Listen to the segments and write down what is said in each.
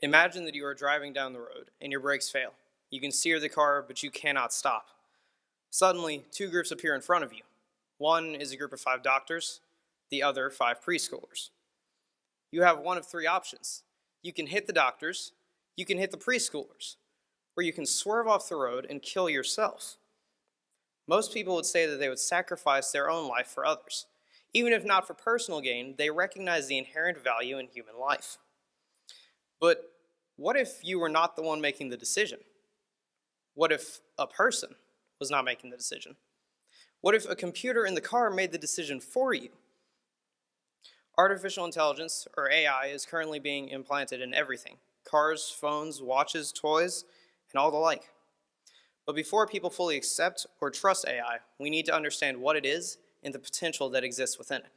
Imagine that you are driving down the road and your brakes fail. You can steer the car, but you cannot stop. Suddenly, two groups appear in front of you. One is a group of 5 doctors, the other 5 preschoolers. You have one of 3 options. You can hit the doctors, you can hit the preschoolers, or you can swerve off the road and kill yourself. Most people would say that they would sacrifice their own life for others. Even if not for personal gain, they recognize the inherent value in human life. But what if you were not the one making the decision? What if a person was not making the decision? What if a computer in the car made the decision for you? Artificial intelligence, or AI, is currently being implanted in everything: cars, phones, watches, toys, and all the like. But before people fully accept or trust AI, we need to understand what it is and the potential that exists within it.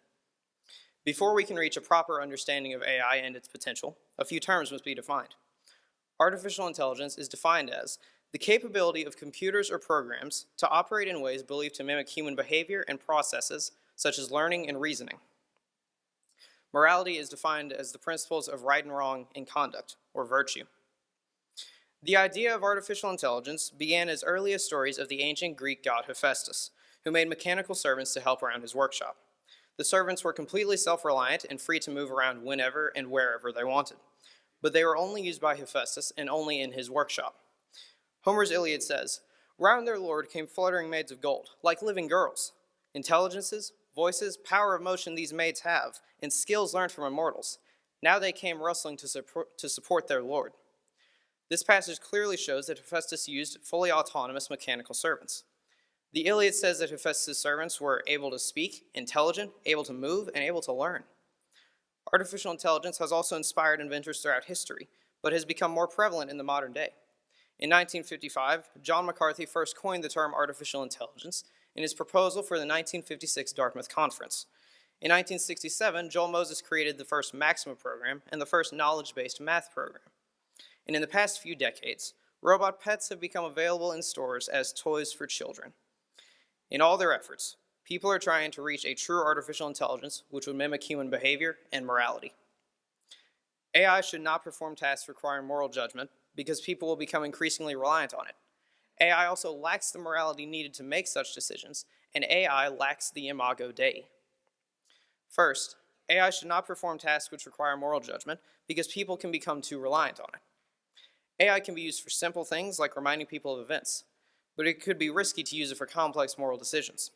Before we can reach a proper understanding of AI and its potential, a few terms must be defined. Artificial intelligence is defined as the capability of computers or programs to operate in ways believed to mimic human behavior and processes such as learning and reasoning. Morality is defined as the principles of right and wrong in conduct, or virtue. The idea of artificial intelligence began as early as stories of the ancient Greek god Hephaestus, who made mechanical servants to help around his workshop. The servants were completely self-reliant and free to move around whenever and wherever they wanted, but they were only used by Hephaestus and only in his workshop. Homer's Iliad says, "Round their lord came fluttering maids of gold, like living girls. Intelligences, voices, power of motion these maids have, and skills learned from immortals. Now they came rustling to support their lord." This passage clearly shows that Hephaestus used fully autonomous mechanical servants. The Iliad says that Hephaestus' servants were able to speak, intelligent, able to move, and able to learn. Artificial intelligence has also inspired inventors throughout history, but has become more prevalent in the modern day. In 1955, John McCarthy first coined the term artificial intelligence in his proposal for the 1956 Dartmouth Conference. In 1967, Joel Moses created the first Maxima program and the first knowledge-based math program. And in the past few decades, robot pets have become available in stores as toys for children. In all their efforts, people are trying to reach a true artificial intelligence which would mimic human behavior and morality. AI should not perform tasks requiring moral judgment because people will become increasingly reliant on it. AI also lacks the morality needed to make such decisions, and AI lacks the imago Dei. First, AI should not perform tasks which require moral judgment because people can become too reliant on it. AI can be used for simple things like reminding people of events, but it could be risky to use it for complex moral decisions.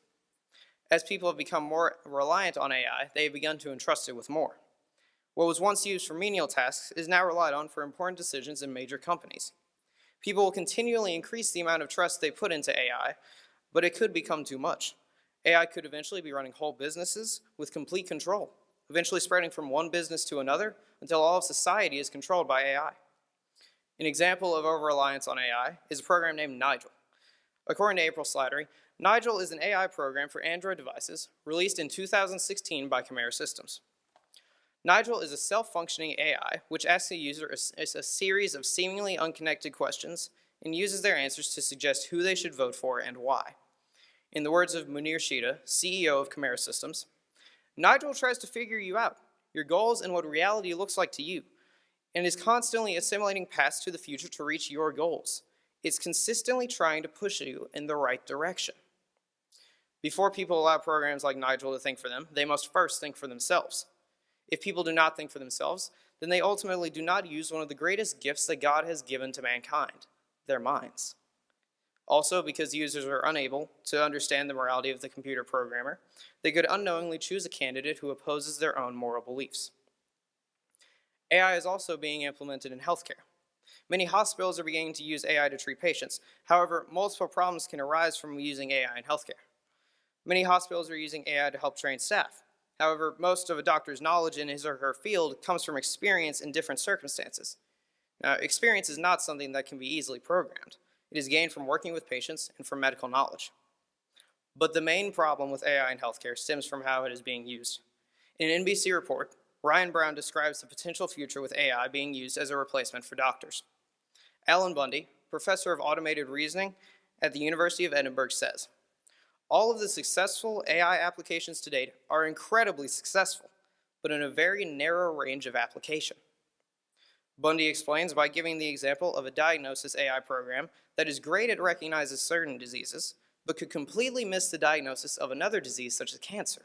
As people have become more reliant on AI, they have begun to entrust it with more. What was once used for menial tasks is now relied on for important decisions in major companies. People will continually increase the amount of trust they put into AI, but it could become too much. AI could eventually be running whole businesses with complete control, eventually spreading from one business to another until all of society is controlled by AI. An example of over-reliance on AI is a program named Nigel. According to April Slattery, Nigel is an AI program for Android devices released in 2016 by Chimera Systems. Nigel is a self-functioning AI which asks a user a series of seemingly unconnected questions and uses their answers to suggest who they should vote for and why. In the words of Munir Shida, CEO of Chimera Systems, "Nigel tries to figure you out, your goals and what reality looks like to you, and is constantly assimilating paths to the future to reach your goals. It's consistently trying to push you in the right direction." Before people allow programs like Nigel to think for them, they must first think for themselves. If people do not think for themselves, then they ultimately do not use one of the greatest gifts that God has given to mankind, their minds. Also, because users are unable to understand the morality of the computer programmer, they could unknowingly choose a candidate who opposes their own moral beliefs. AI is also being implemented in healthcare. Many hospitals are beginning to use AI to treat patients. However, multiple problems can arise from using AI in healthcare. Many hospitals are using AI to help train staff. However, most of a doctor's knowledge in his or her field comes from experience in different circumstances. Now, experience is not something that can be easily programmed. It is gained from working with patients and from medical knowledge. But the main problem with AI in healthcare stems from how it is being used. In an NBC report, Ryan Brown describes the potential future with AI being used as a replacement for doctors. Alan Bundy, professor of automated reasoning at the University of Edinburgh, says, "All of the successful AI applications to date are incredibly successful, but in a very narrow range of application." Bundy explains by giving the example of a diagnosis AI program that is great at recognizing certain diseases, but could completely miss the diagnosis of another disease such as cancer.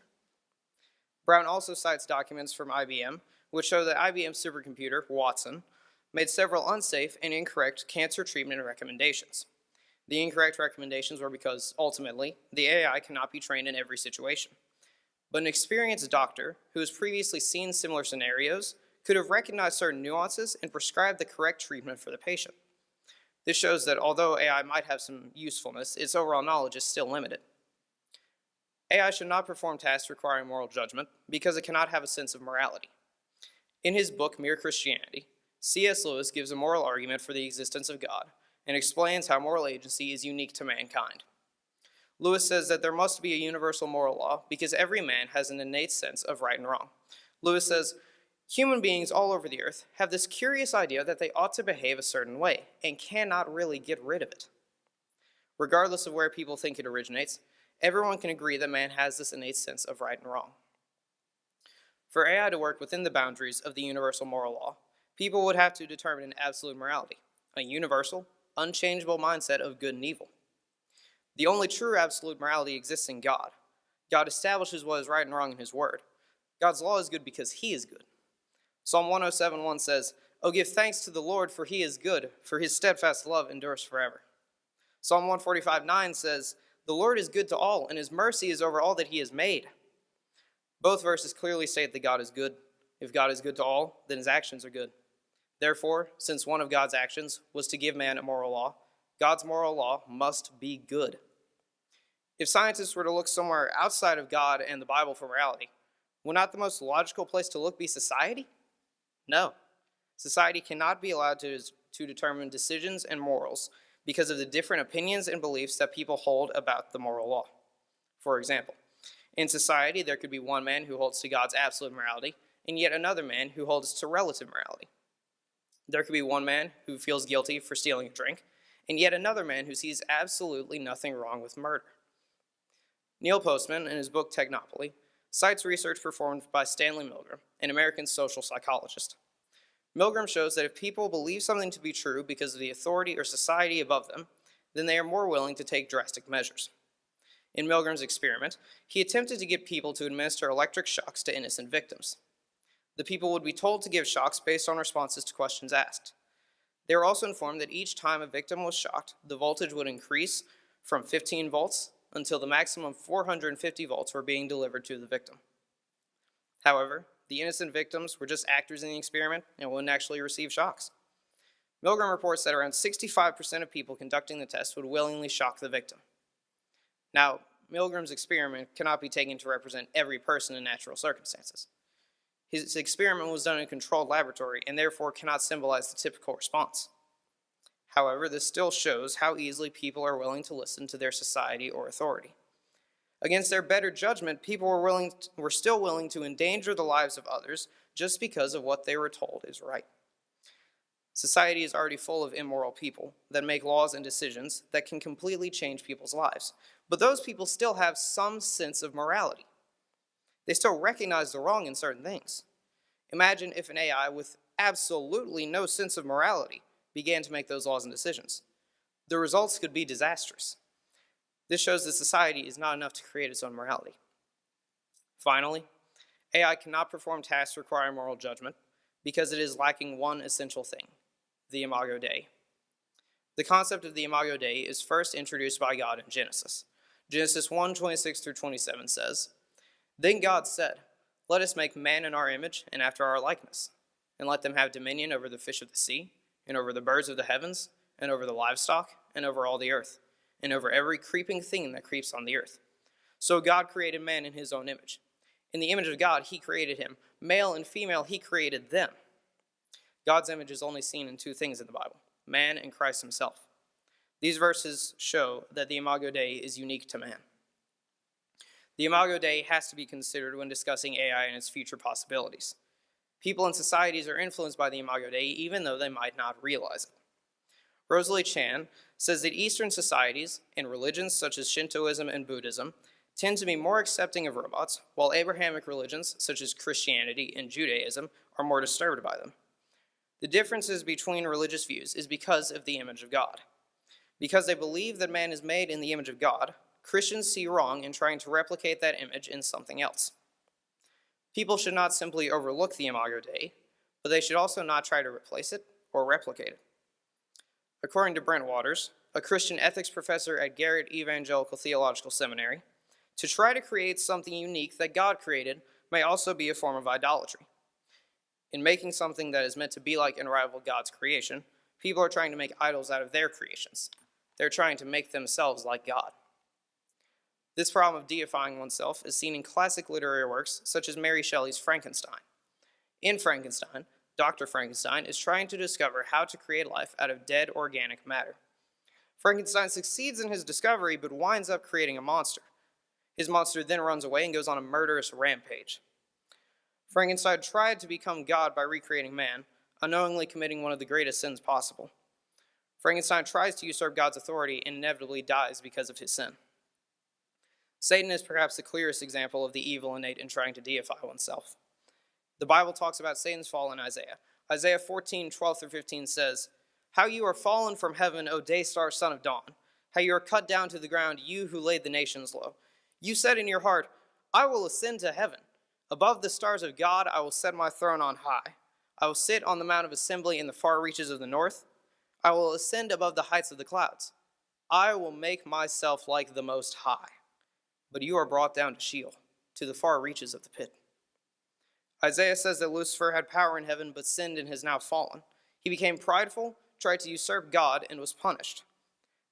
Brown also cites documents from IBM, which show that IBM's supercomputer, Watson, made several unsafe and incorrect cancer treatment recommendations. The incorrect recommendations were because, ultimately, the AI cannot be trained in every situation. But an experienced doctor, who has previously seen similar scenarios, could have recognized certain nuances and prescribed the correct treatment for the patient. This shows that although AI might have some usefulness, its overall knowledge is still limited. AI should not perform tasks requiring moral judgment because it cannot have a sense of morality. In his book, Mere Christianity, C.S. Lewis gives a moral argument for the existence of God and explains how moral agency is unique to mankind. Lewis says that there must be a universal moral law because every man has an innate sense of right and wrong. Lewis says, human beings all over the earth have this curious idea that they ought to behave a certain way and cannot really get rid of it. Regardless of where people think it originates, everyone can agree that man has this innate sense of right and wrong. For AI to work within the boundaries of the universal moral law, people would have to determine an absolute morality, a universal, unchangeable mindset of good and evil. The only true absolute morality exists in God. God establishes what is right and wrong in his word. God's law is good because he is good. Psalm 107:1 says, "Oh, give thanks to the Lord, for he is good, for his steadfast love endures forever." Psalm 145:9 says, "The Lord is good to all, and his mercy is over all that he has made." Both verses clearly state that God is good. If God is good to all, then his actions are good. Therefore, since one of God's actions was to give man a moral law, God's moral law must be good. If scientists were to look somewhere outside of God and the Bible for morality, would not the most logical place to look be society? No. Society cannot be allowed to determine decisions and morals because of the different opinions and beliefs that people hold about the moral law. For example, in society, there could be one man who holds to God's absolute morality and yet another man who holds to relative morality. There could be one man who feels guilty for stealing a drink and yet another man who sees absolutely nothing wrong with murder. Neil Postman, in his book Technopoly, cites research performed by Stanley Milgram, an American social psychologist. Milgram shows that if people believe something to be true because of the authority or society above them, then they are more willing to take drastic measures. In Milgram's experiment, he attempted to get people to administer electric shocks to innocent victims. The people would be told to give shocks based on responses to questions asked. They were also informed that each time a victim was shocked, the voltage would increase from 15 volts until the maximum 450 volts were being delivered to the victim. However, the innocent victims were just actors in the experiment and wouldn't actually receive shocks. Milgram reports that around 65% of people conducting the test would willingly shock the victim. Now, Milgram's experiment cannot be taken to represent every person in natural circumstances. His experiment was done in a controlled laboratory and therefore cannot symbolize the typical response. However, this still shows how easily people are willing to listen to their society or authority. Against their better judgment, people were still willing to endanger the lives of others just because of what they were told is right. Society is already full of immoral people that make laws and decisions that can completely change people's lives. But those people still have some sense of morality. They still recognize the wrong in certain things. Imagine if an AI with absolutely no sense of morality began to make those laws and decisions. The results could be disastrous. This shows that society is not enough to create its own morality. Finally, AI cannot perform tasks requiring moral judgment because it is lacking one essential thing, the imago Dei. The concept of the imago Dei is first introduced by God in Genesis. Genesis 1:26-27 says, "Then God said, 'Let us make man in our image and after our likeness, and let them have dominion over the fish of the sea, and over the birds of the heavens, and over the livestock, and over all the earth, and over every creeping thing that creeps on the earth.' So God created man in his own image. In the image of God, he created him. Male and female, he created them." God's image is only seen in two things in the Bible, man and Christ himself. These verses show that the imago Dei is unique to man. The imago Dei has to be considered when discussing AI and its future possibilities. People and societies are influenced by the imago Dei even though they might not realize it. Rosalie Chan says that Eastern societies and religions such as Shintoism and Buddhism tend to be more accepting of robots, while Abrahamic religions such as Christianity and Judaism are more disturbed by them. The differences between religious views is because of the image of God. Because they believe that man is made in the image of God, Christians see wrong in trying to replicate that image in something else. People should not simply overlook the Imago Dei, but they should also not try to replace it or replicate it. According to Brent Waters, a Christian ethics professor at Garrett Evangelical Theological Seminary, to try to create something unique that God created may also be a form of idolatry. In making something that is meant to be like and rival God's creation, people are trying to make idols out of their creations. They're trying to make themselves like God. This problem of deifying oneself is seen in classic literary works such as Mary Shelley's Frankenstein. In Frankenstein, Dr. Frankenstein is trying to discover how to create life out of dead organic matter. Frankenstein succeeds in his discovery but winds up creating a monster. His monster then runs away and goes on a murderous rampage. Frankenstein tried to become God by recreating man, unknowingly committing one of the greatest sins possible. Frankenstein tries to usurp God's authority and inevitably dies because of his sin. Satan is perhaps the clearest example of the evil innate in trying to deify oneself. The Bible talks about Satan's fall in Isaiah. Isaiah 14:12-15 says, "How you are fallen from heaven, O day star, son of dawn. How you are cut down to the ground, you who laid the nations low. You said in your heart, I will ascend to heaven. Above the stars of God, I will set my throne on high. I will sit on the mount of assembly in the far reaches of the north. I will ascend above the heights of the clouds. I will make myself like the Most High. But you are brought down to Sheol, to the far reaches of the pit." Isaiah says that Lucifer had power in heaven but sinned and has now fallen. He became prideful, tried to usurp God, and was punished.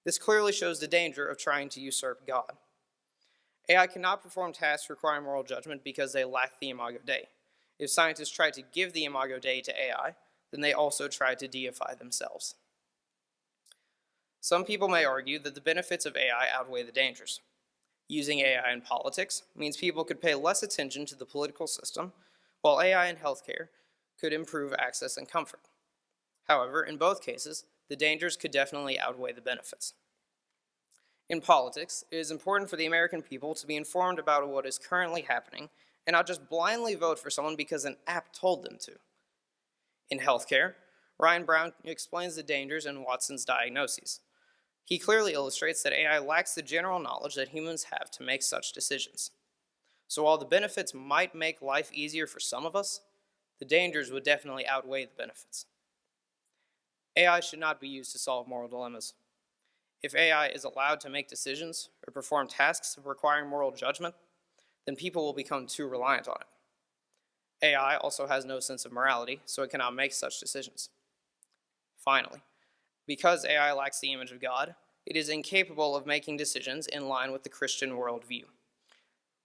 This clearly shows the danger of trying to usurp God. AI cannot perform tasks requiring moral judgment because they lack the Imago Dei. If scientists try to give the Imago Dei to AI, then they also try to deify themselves. Some people may argue that the benefits of AI outweigh the dangers. Using AI in politics means people could pay less attention to the political system, while AI in healthcare could improve access and comfort. However, in both cases, the dangers could definitely outweigh the benefits. In politics, it is important for the American people to be informed about what is currently happening and not just blindly vote for someone because an app told them to. In healthcare, Ryan Brown explains the dangers in Watson's diagnoses. He clearly illustrates that AI lacks the general knowledge that humans have to make such decisions. So while the benefits might make life easier for some of us, the dangers would definitely outweigh the benefits. AI should not be used to solve moral dilemmas. If AI is allowed to make decisions or perform tasks requiring moral judgment, then people will become too reliant on it. AI also has no sense of morality, so it cannot make such decisions. Finally, because AI lacks the image of God, it is incapable of making decisions in line with the Christian worldview.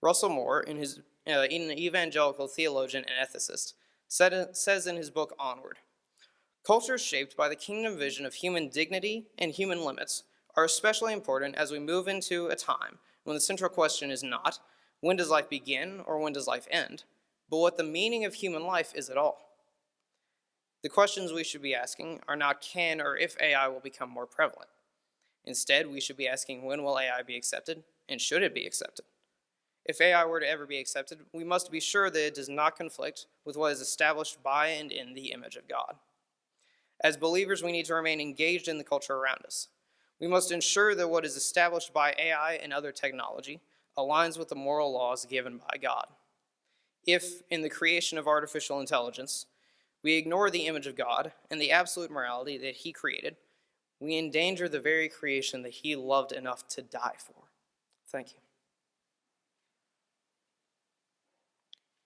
Russell Moore, in Evangelical Theologian and Ethicist, says in his book Onward, "Cultures shaped by the kingdom vision of human dignity and human limits are especially important as we move into a time when the central question is not, when does life begin or when does life end, but what the meaning of human life is at all. The questions we should be asking are not can or if AI will become more prevalent. Instead, we should be asking when will AI be accepted and should it be accepted. If AI were to ever be accepted, we must be sure that it does not conflict with what is established by and in the image of God. As believers, we need to remain engaged in the culture around us. We must ensure that what is established by AI and other technology aligns with the moral laws given by God. If, in the creation of artificial intelligence, we ignore the image of God and the absolute morality that He created, we endanger the very creation that He loved enough to die for." Thank you.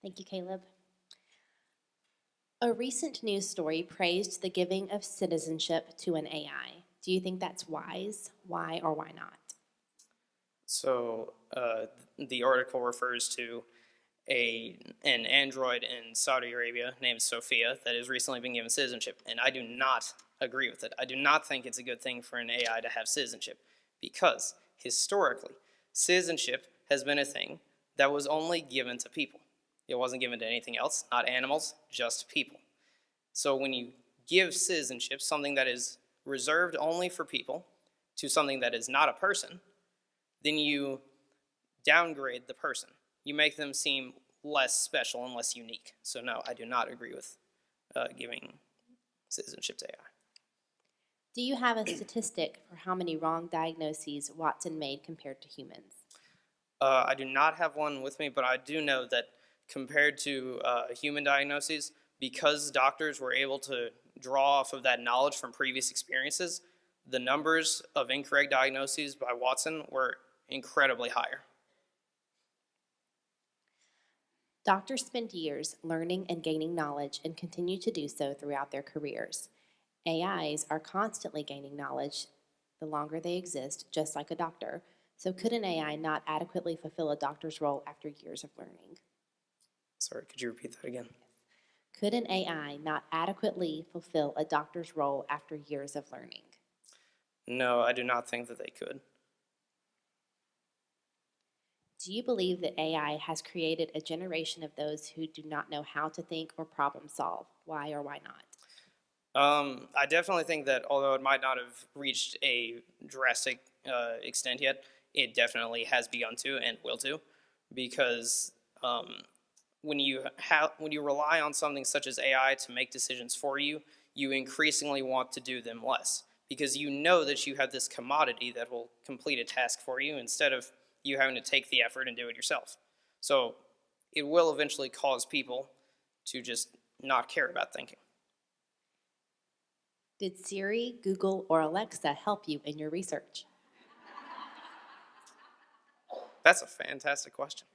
Thank you, Caleb. A recent news story praised the giving of citizenship to an AI. Do you think that's wise? Why or why not? So the article refers to an android in Saudi Arabia named Sophia that has recently been given citizenship, and I do not agree with it. I do not think it's a good thing for an AI to have citizenship because historically, citizenship has been a thing that was only given to people. It wasn't given to anything else, not animals, just people. So when you give citizenship, something that is reserved only for people, to something that is not a person, then you downgrade the person. You make them seem less special and less unique. So no, I do not agree with giving citizenship to AI. Do you have a statistic for how many wrong diagnoses Watson made compared to humans? I do not have one with me, but I do know that compared to human diagnoses, because doctors were able to draw off of that knowledge from previous experiences, the numbers of incorrect diagnoses by Watson were incredibly higher. Doctors spend years learning and gaining knowledge and continue to do so throughout their careers. AIs are constantly gaining knowledge the longer they exist, just like a doctor. So, could an AI not adequately fulfill a doctor's role after years of learning? Sorry, could you repeat that again? Could an AI not adequately fulfill a doctor's role after years of learning? No, I do not think that they could. Do you believe that AI has created a generation of those who do not know how to think or problem solve? Why or why not? I definitely think that although it might not have reached a drastic extent yet, it definitely has begun to and will to, because when you rely on something such as AI to make decisions for you, you increasingly want to do them less because you know that you have this commodity that will complete a task for you instead of you having to take the effort and do it yourself. So it will eventually cause people to just not care about thinking. Did Siri, Google, or Alexa help you in your research? That's a fantastic question.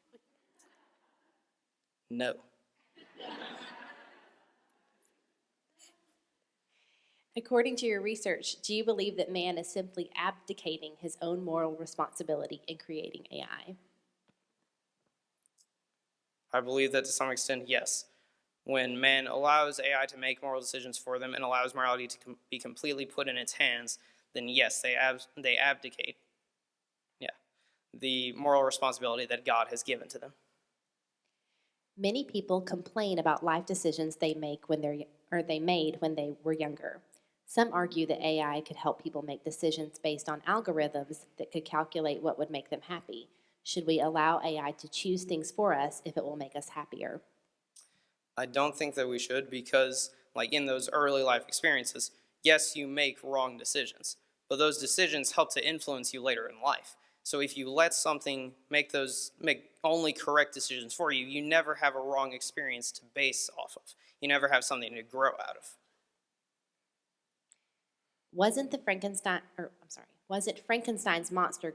No. According to your research, do you believe that man is simply abdicating his own moral responsibility in creating AI? I believe that to some extent, yes. When man allows AI to make moral decisions for them and allows morality to be completely put in its hands, then yes, they abdicate. Yeah, the moral responsibility that God has given to them. Many people complain about life decisions they made when they were younger. Some argue that AI could help people make decisions based on algorithms that could calculate what would make them happy. Should we allow AI to choose things for us if it will make us happier? I don't think that we should because, like in those early life experiences, yes, you make wrong decisions, but those decisions help to influence you later in life. So if you let something make only correct decisions for you, you never have a wrong experience to base off of. You never have something to grow out of. Wasn't Frankenstein's monster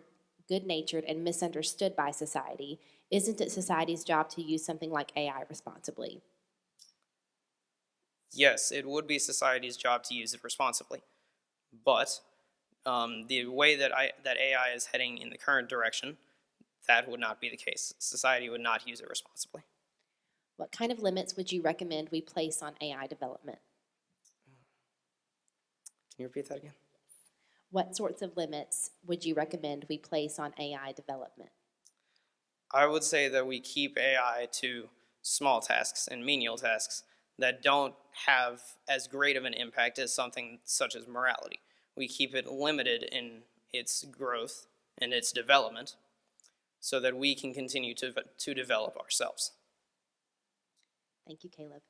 good-natured and misunderstood by society? Isn't it society's job to use something like AI responsibly? Yes, it would be society's job to use it responsibly, but the way that AI is heading in the current direction, that would not be the case. Society would not use it responsibly. What kind of limits would you recommend we place on AI development? Can you repeat that again? What sorts of limits would you recommend we place on AI development? I would say that we keep AI to small tasks and menial tasks that don't have as great of an impact as something such as morality. We keep it limited in its growth and its development so that we can continue to develop ourselves. Thank you, Caleb.